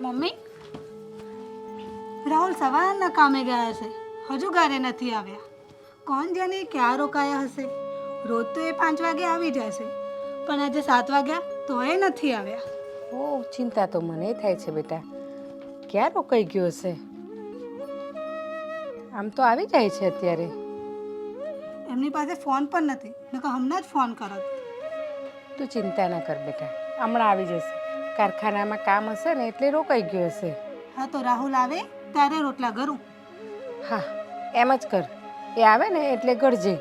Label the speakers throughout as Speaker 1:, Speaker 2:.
Speaker 1: Mummy, Rahul સવારના કામે ગયા છે, હજુ ઘરે નથી આવ્યા. કોણ જાણે ક્યાં રોકાયા હશે. રોજ તો એ 5 વાગે આવી જાય છે, પણ આજે 7 વાગ્યા તોય નથી આવ્યા.
Speaker 2: ઓ ચિંતા તો મને થાય છે બેટા, ક્યાં રોકાઈ ગયો હશે? આમ તો આવી જાય છે અત્યારે.
Speaker 1: એમની પાસે ફોન પણ નથી, નકર હમણાં જ ફોન કરત.
Speaker 2: તું ચિંતા ના કર બેટા, હમણાં આવી જશે. કારખાનામાં કામ હશે ને એટલે રોકાઈ ગયો હશે.
Speaker 1: હા, તો રાહુલ આવે ત્યારે રોટલા કરું.
Speaker 2: હા, એમ જ કર. એ આવે ને એટલે ગળજે.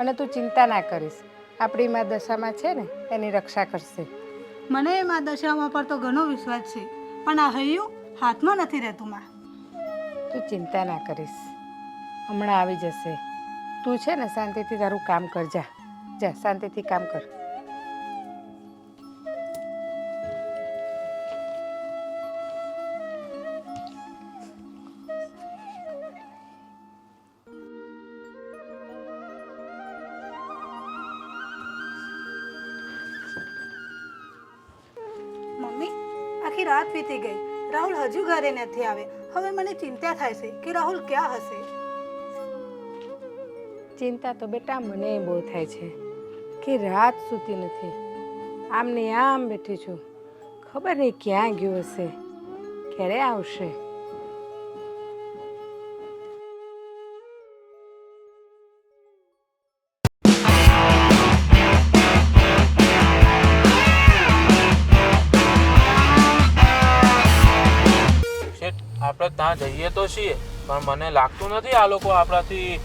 Speaker 2: અને તું ચિંતા ના કરીશ, આપણી માં દશામાં છે ને એની રક્ષા કરશે.
Speaker 1: મને એમાં દશામાં પર તો ઘણો વિશ્વાસ છે, પણ આ હૈયું હાથમાં નથી રહેતું માં.
Speaker 2: તું ચિંતા ના કરીશ, હમણાં આવી જશે. તું છે ને શાંતિથી તારું કામ કર. જા જા, શાંતિથી કામ કર.
Speaker 1: મમ્મી, આખી રાત વીતી ગઈ, રાહુલ હજુ ઘરે નથી આવે. હવે મને ચિંતા થાય છે કે રાહુલ ક્યાં હશે.
Speaker 2: ચિંતા તો બેટા મને બહુ થાય છે કે રાત સૂતી નથી. આમ ને આમ બેઠી છું, ખબર નહીં ક્યાં ગયો હશે, ક્યારે આવશે.
Speaker 3: આપણે ત્યાં જઈએ તો છીએ, પણ મને લાગતું નથી આ લોકો આપણાથી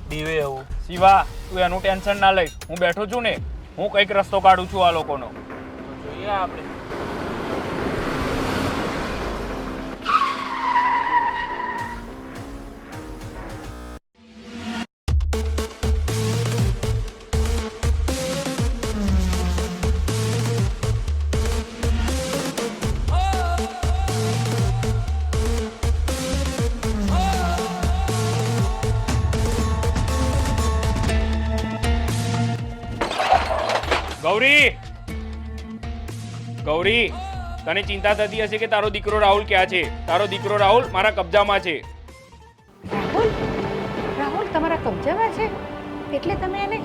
Speaker 3: બીવે એવું.
Speaker 4: શિવા, તું એનું ટેન્શન ના લઈશ. હું બેઠો છું ને, હું કંઈક રસ્તો કાઢું છું આ લોકોનો.
Speaker 3: તો જોઈએ આપણે.
Speaker 4: ગૌરી, ગૌરી, તને ચિંતા થતી હશે કે તારો દીકરો રાહુલ ક્યાં છે. તારો દીકરો રાહુલ મારા કબજામાં છે.
Speaker 2: રાહુલ, રાહુલ તમારા કબજામાં છે એટલે તમે એને?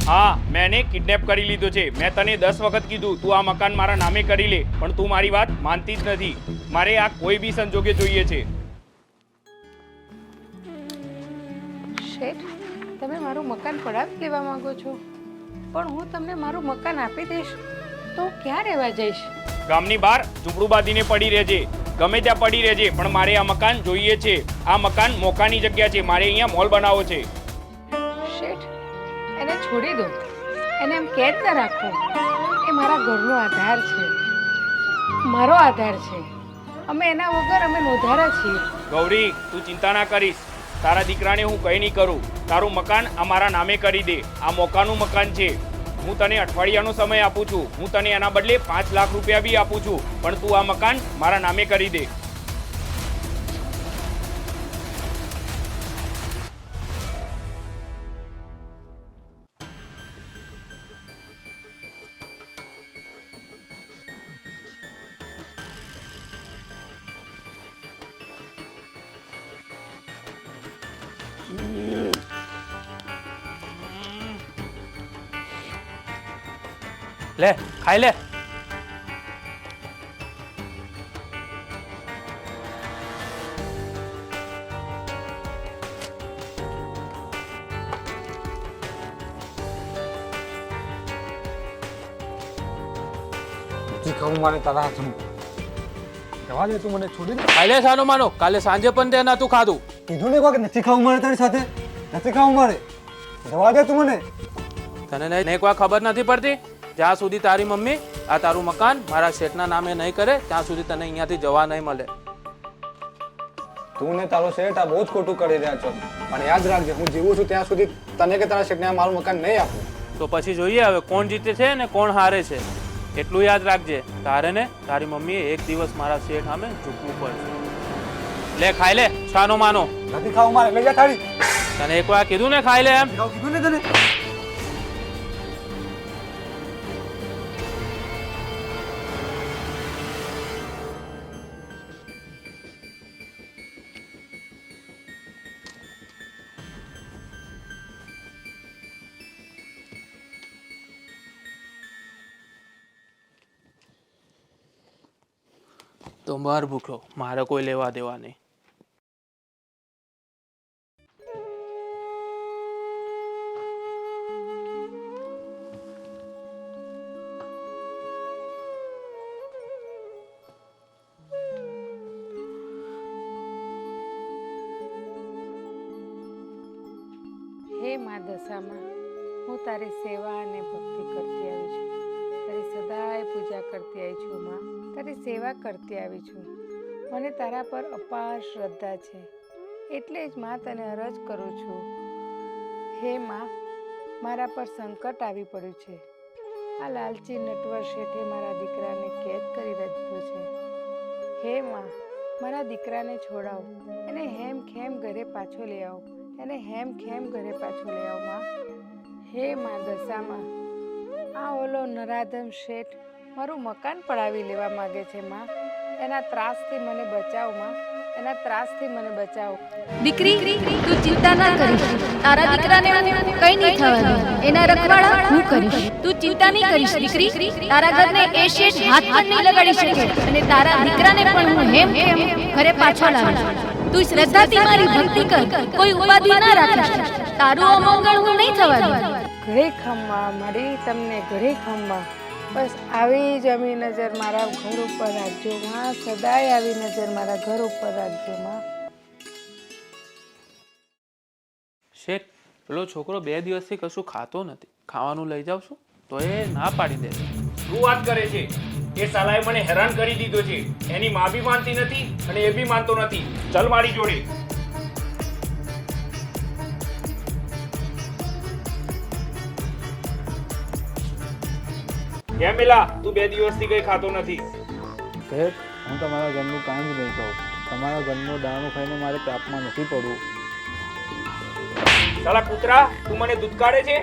Speaker 4: હા, મેં એને કિડનેપ કરી લીધો છે. મેં તને 10 વખત કીધું તું આ મકાન મારા નામે કરી લે, પણ તું મારી વાત માનતી જ નથી. મારે આ કોઈ બી સંજોગે જોઈએ છે.
Speaker 2: શેઠ, તમે મારું મકાન પડાવી લેવા માંગો છો, પણ હું તમને મારું મકાન આપી દઈશ તો હું ક્યાં રહેવા જઈશ?
Speaker 4: ગામની બહાર ઝૂંપડું બાંધીને પડી રહેજે, ગમે ત્યાં પડી રહેજે, પણ મારે આ મકાન જોઈએ છે. આ મકાન મોકાની જગ્યા છે, મારે અહીંયા મોલ બનાવવો છે.
Speaker 2: શેઠ, એને છોડી દો, એને એમ કેદ ન રાખો. એ મારા ઘરનો આધાર છે, મારો આધાર છે. અમે એના વગર અમે નોંધારા છીએ.
Speaker 4: ગૌરી, તું ચિંતા ના કરીશ. તારા દીકરાને હું કંઈ નહીં કરું. તારું મકાન આ મારા નામે કરી દે. આ મોકાનું મકાન છે. હું તને અઠવાડિયાનો સમય આપું છું. હું તને એના બદલે 5 લાખ રૂપિયા બી આપું છું, પણ તું આ મકાન મારા નામે કરી દે.
Speaker 3: લે, ખાઈ લે.
Speaker 5: ખાવું મારે તારા હાથનું. જવા દે, તું મને છોડી દે.
Speaker 3: ખાઈ લે સાનો માનો. કાલે સાંજે પણ તે નતું ખાધું.
Speaker 5: કીધું ને કોઈ નથી ખાવું મારે તારી સાથે, નથી ખાવું મારે. જવા દે તું મને.
Speaker 3: તને નહીં એક વાર ખબર નથી પડતી? જ્યાં સુધી તારી મમ્મી આ તારું મકાન મારા શેઠના નામે નહીં કરે ત્યાં સુધી તને અહીંયાથી જવા નહીં મળે.
Speaker 5: તું ને તારો શેઠ આ બહુ જ ખોટું કરી રહ્યા છો, પણ યાદ રાખજે, હું જીવું છું ત્યાં સુધી તને કે તારા શેઠને આ મારું મકાન નહીં આપું.
Speaker 3: તો પછી જોઈએ હવે કોણ જીતે છે ને કોણ હારે છે. એટલું યાદ રાખજે, તારે ને તારી મમ્મીએ એક દિવસ મારા શેઠ સામે ઝૂકવું પડશે. લે, ખાઈ લે છાનો માનો.
Speaker 5: નથી ખાવું મારે, લઈ જા થાળી.
Speaker 3: તને એક વાર કીધું ને ખાઈ લે એમ.
Speaker 5: કીધું ને તને.
Speaker 3: તો બહાર ભૂખ્યો, મારે કોઈ લેવા દેવા નહીં.
Speaker 2: હે મા દશામાં, હું તારી સેવા અને ભક્તિ કરતી આવી છું. તારી સદાય પૂજા કરતી આવી છું માં. તારી સેવા કરતી આવી છું. મને તારા પર અપાર શ્રદ્ધા છે, એટલે જ માં તને અરજ કરું છું. હે માં, મારા પર સંકટ આવી પડ્યું છે. આ લાલચી નટવર શેઠે મારા દીકરાને કેદ કરી દીધો છે. હે માં, મારા દીકરાને છોડાવો, એને હેમ ખેમ ઘરે પાછો લઈ આવો, એને હેમ ખેમ ઘરે પાછો લઈ આવો માં. હે માં દશામાં, આ ઓલો નરાધમ શેઠ મારું મકાન પડાવી લેવા માંગે છે માં. એના ત્રાસથી મને બચાવો માં, એના ત્રાસથી મને બચાવો.
Speaker 6: દીકરી, તું ચિંતા ના કરીશ. તારા દીકરાને કઈ નહીં થવા દે. એના રખવાડા હું કરીશ. તું ચિંતા નહીં કરીશ દીકરી. તારા ઘરને એ શેઠ હાથ પણ નહીં લગાડી શકે અને તારા દીકરાને પણ હું હેમ ખેમ ઘરે પાછો લાવીશ. તું શ્રદ્ધાથી મારી ભક્તિ કર, કોઈ ઉપાધિ ના રાખીશ. તારું અમંગળ હું નહીં થવા દઉં.
Speaker 2: ઘરે ખમવા મળી તમને, ઘરે ખમવા. બસ આવી જ આવી નજર મારા ઘર ઉપર રાખજો માં. સદાય આવી નજર મારા ઘર ઉપર રાખજો માં.
Speaker 3: શેઠ, પેલો છોકરો 2 દિવસથી કશું ખાતો નથી. ખાવાનું લઈ જાવ છું તો એ ના પાડી દે છે.
Speaker 4: શું વાત કરે છે? એ સાલાએ મને હેરાન કરી દીધો છે. એની માં બી માનતી નથી અને એ બી માનતો નથી. ચલ મારી જોડે. કેમ એલા, તું 2 દિવસથી કઈ ખાતો નથી?
Speaker 5: શેઠ, હું તમારા ઘરનું કાંઈ જ નહીં કહું. તમારા ઘરનું દાણું ખાઈને મારે તાપમાં નથી પડવું.
Speaker 4: સાલા કૂતરા, તું મને દૂધકાળે છે?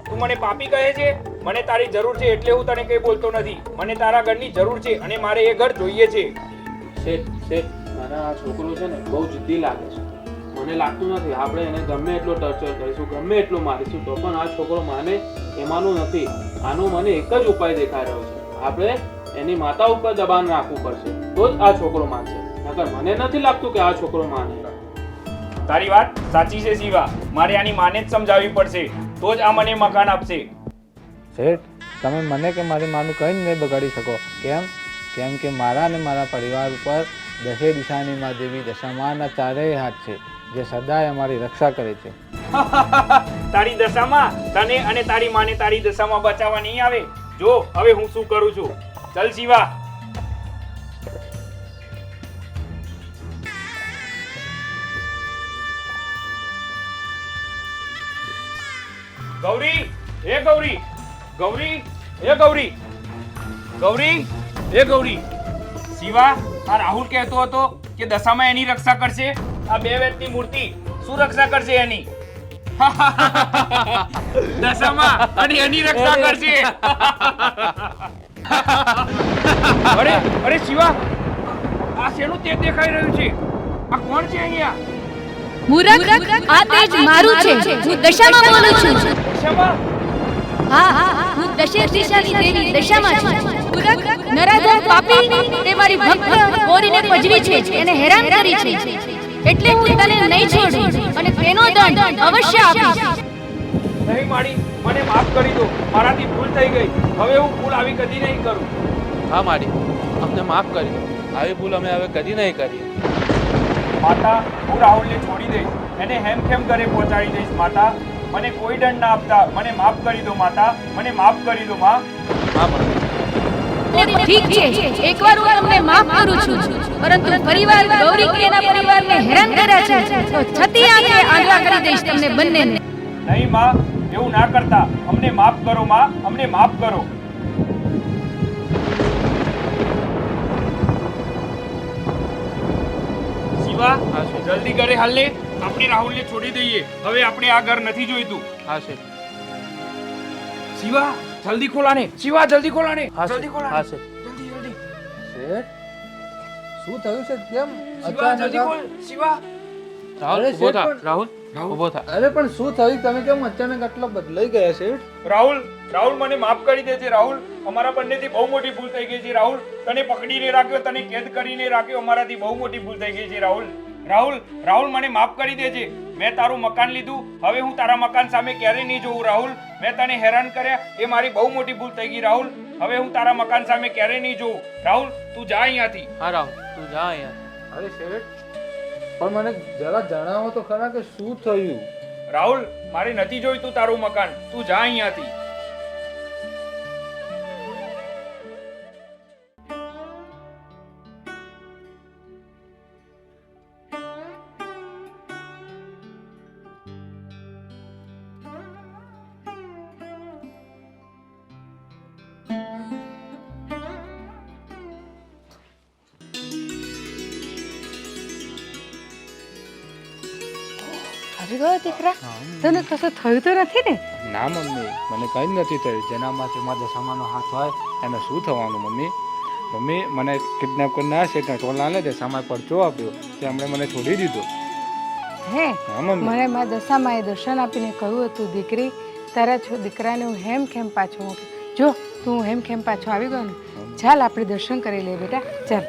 Speaker 4: તું મને પાપી કહે છે? મને તારી જરૂર છે એટલે હું તને કઈ બોલતો નથી. મને તારા ઘરની જરૂર છે અને મારે એ ઘર જોઈએ છે.
Speaker 3: શેઠ, મારા આ છોકરો છે ને બહુ જિદ્દી લાગે છે. મને લાગતું નથી આપણે એને ગમે એટલો ટર્ચર કરીશું, ગમે એટલું મારીશું તો પણ આ છોકરો માને એમાંનું નથી. આનો મને એક જ ઉપાય દેખાઈ રહ્યો છે. આપણે એની માતા ઉપર દબાણ રાખવું પડશે તો જ આ છોકરો માનશે. નકર મને નથી લાગતું કે આ છોકરો માને.
Speaker 4: તારી વાત સાચી છે શિવા. મારે આની માને જ સમજાવવી પડશે તો જ આ મને મકાન આપશે.
Speaker 5: શેઠ, તમે મને કે મારી માનું કંઈ જ નહીં બગાડી શકો. કેમ કે મારા અને મારા પરિવાર ઉપર દસે દિશાની માં દેવી દશામાના ચારેય હાથ છે, જે સદાય અમારી રક્ષા કરે છે.
Speaker 4: તારી દશામાં તને અને તારી માને તારી દશામાં બચાવવા નહીં આવે. જો હવે હું શું કરું છું. ચલ શિવા. ગૌરી, હે ગૌરી, ગૌરી, હે ગૌરી, ગૌરી, હે ગૌરી. શિવા, આ રાહુલ કહેતો હતો કે દશામાં એની રક્ષા કરશે. આ 2 વેતની મૂર્તિ શું રક્ષા કરશે એની? દશામાં અને એની રક્ષા કરશે. અરે શિવા, આ શેનું તેજ દેખાઈ રહ્યું છે? આ કોણ છે અહીંયા?
Speaker 6: મૂરખ, આ તેજ મારું છે. હું દશામાં બોલું છું.
Speaker 4: દશામાં?
Speaker 6: હા, હું દશેર દિશાની દેવી દશામાં છું. મૂરખ, નરાધમ પાપી, તે મારી ભક્ત ગૌરીને પજવી છે, એને હેરાન કરી છે. એટલે હું તને નહીં છોડું અને તેનો દંડ અવશ્ય આપીશ.
Speaker 4: નહીં માડી, મને માફ કરી દો. મારાથી ભૂલ થઈ ગઈ. હવે હું ભૂલ આવી કદી નહીં કરું.
Speaker 3: હા માડી, અમને માફ કરી દો. આવી ભૂલ અમે હવે કદી નહીં કરીએ.
Speaker 4: માતા, હું રાહુલને છોડી દઈશ. એને હેમખેમ ઘરે પહોંચાડી દઈશ. માતા, મને કોઈ દંડ ના આપતા. મને માફ કરી દો માતા, મને માફ કરી દો માં.
Speaker 3: હા માડી.
Speaker 6: ઠીક છે, એકવાર હું તમને માફ કરું છું, પરંતુ ફરીવાર ગૌરી કે એના પરિવારને હેરાન કર્યા છે તો છતી આંખે આંગળા કરી દઈશ તમને બંનેને.
Speaker 4: નહીં માં, એવું ના કરતા. અમને માફ કરો માં, અમને માફ કરો. શિવા, જલ્દી ઘરે હાલ ને. આપણે રાહુલને છોડી દઈએ. હવે આપણે આ ઘર નથી જોઈતું.
Speaker 3: હા શેઠ.
Speaker 4: શિવા, જલ્દી ખોલાને. શિવા, જલ્દી ખોલાને.
Speaker 3: હા
Speaker 4: જલ્દી
Speaker 3: શેઠ. હા શેઠ.
Speaker 4: જલ્દી જલ્દી.
Speaker 5: શેઠ, શું થયું છે? કેમ
Speaker 4: શિવા, જલ્દી ખોલ. શિવા.
Speaker 3: રાહુલ,
Speaker 5: અરે
Speaker 3: ઊભો થા.
Speaker 5: શેઠ,
Speaker 3: રાહુલ, ઊભો થા.
Speaker 5: અરે પણ શું થયું? તમે કેમ અચાનક આટલા બદલાઈ ગયા શેઠ?
Speaker 4: રાહુલ, રાહુલ મને માફ કરી દેજે. રાહુલ, અમારા બંનેથી બહુ મોટી ભૂલ થઈ ગઈ છે રાહુલ. તને પકડીને રાખ્યો, તને કેદ કરીને રાખ્યો, અમારાથી બહુ મોટી ભૂલ થઈ ગઈ છે રાહુલ. રાહુલ રાહુલ મને માફ કરી દેજે. મેં તારું મકાન લીધું, હવે હું તારા મકાન સામે ક્યારેય નહીં જોઉં રાહુલ. મેં તને હેરાન કર્યા, એ મારી બહુ મોટી ભૂલ થઈ ગઈ રાહુલ. હવે હું તારા મકાન સામે ક્યારેય નહીં જોઉં. રાહુલ તું જા અહીંયાથી.
Speaker 3: હા રાહુલ, તું જા અહીંયા.
Speaker 5: અરે શેઠ, પણ મને જરા જણાવો તો ખરા કે શું થયું?
Speaker 4: રાહુલ મારે નથી જોઈતું તારું મકાન, તું જા અહીંયાથી.
Speaker 2: આવી ગયો દીકરા, તને કશું થયું તો નથી ને?
Speaker 5: ના મમ્મી, મને કંઈ જ નથી થયું. જેનામાંથી મારા દશામાનો હાથ હોય એને શું થવાનું મમ્મી? મમ્મી, મને કિડનેપ કરીને આ શેઠને ટોલાને દશામાં પરચો આપ્યો તે એમણે મને છોડી દીધો.
Speaker 2: હે
Speaker 5: હા મમ્મી.
Speaker 2: મને મા દશામાએ દર્શન આપીને કહ્યું હતું, દીકરી તારા દીકરાને હું હેમખેમ પાછો મોકલું. જો તું હેમખેમ પાછો આવી ગયો ને, ચાલ આપણે દર્શન કરી લઈએ બેટા, ચાલ.